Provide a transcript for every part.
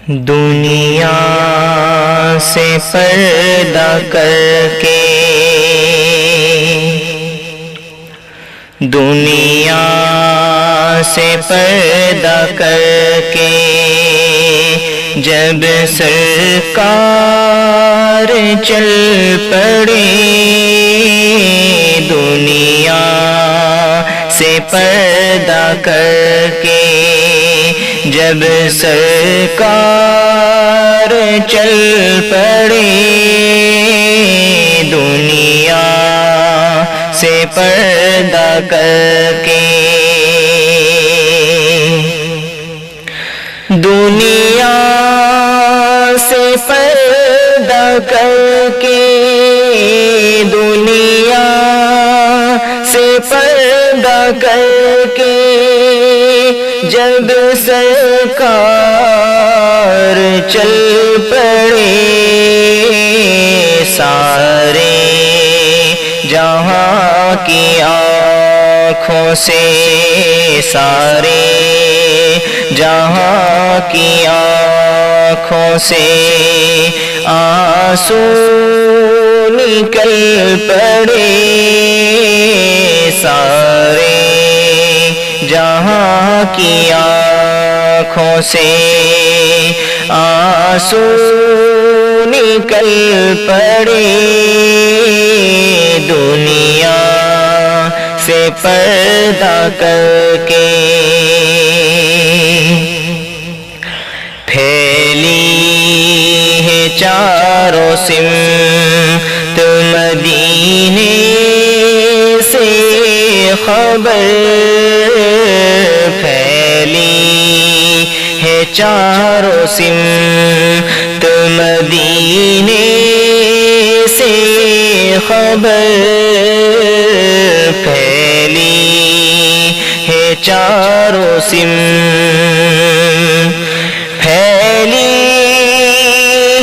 دنیا سے پردہ کر کے، دنیا سے پردہ کر کے جب سرکار چل پڑے، دنیا سے پردہ کر کے جب سرکار چل پڑے، دنیا سے پردہ کر کے، دنیا سے پردہ کر کے، دنیا سے پردہ کر کے جب سرکار چل پڑے، سارے جہاں کی آنکھوں سے، سارے جہاں کی آنکھوں سے آنسو نکل پڑے، سارے جہاں کی آنکھوں سے آنسو نکل پڑے، دنیا سے پردہ کر کے، پھیلی ہے چاروں سمت مدینے سے خبر، پھیلی ہے چاروں سمت مدینے سے خبر، پھیلی ہے چاروں سمت، پھیلی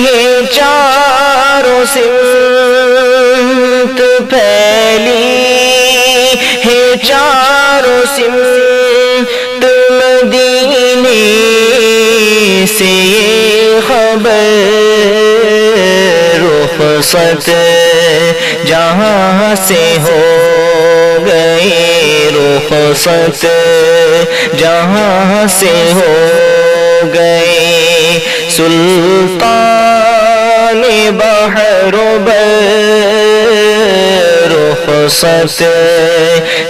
ہے چاروں سمت، پھیلی ہے چاروں سمت مدینے سے یہ خبر، رخصت جہاں سے ہو گئے، رخصت جہاں سے ہو گئے، سلطان بحر و بر، رخصت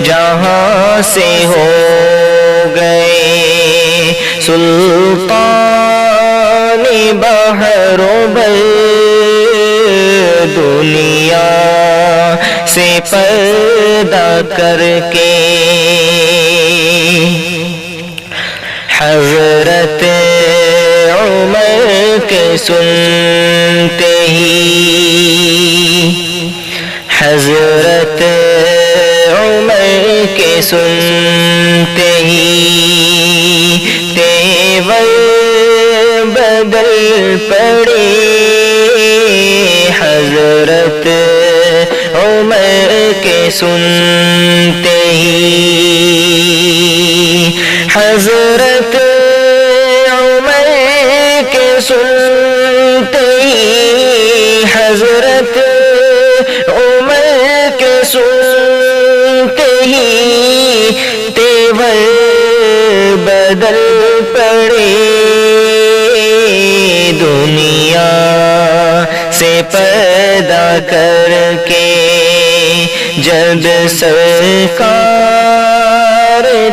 جہاں سے ہو گئے، سلطان بحر و بر، دنیا سے پردہ کر کے حضرت عمر کے سنتے ہی، حضرت عمر کے سنتے ہی تیور بدل پڑے، حضرت عمر کے سنتے ہی، حضرت عمر کے سنتے ہی، حضرت عمر کے سنتے ہی تیور بدل پڑے، دنیا سے پردہ کر کے جب سرکار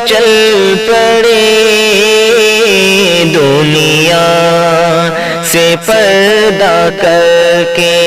چل پڑے، دنیا سے پردہ کر کے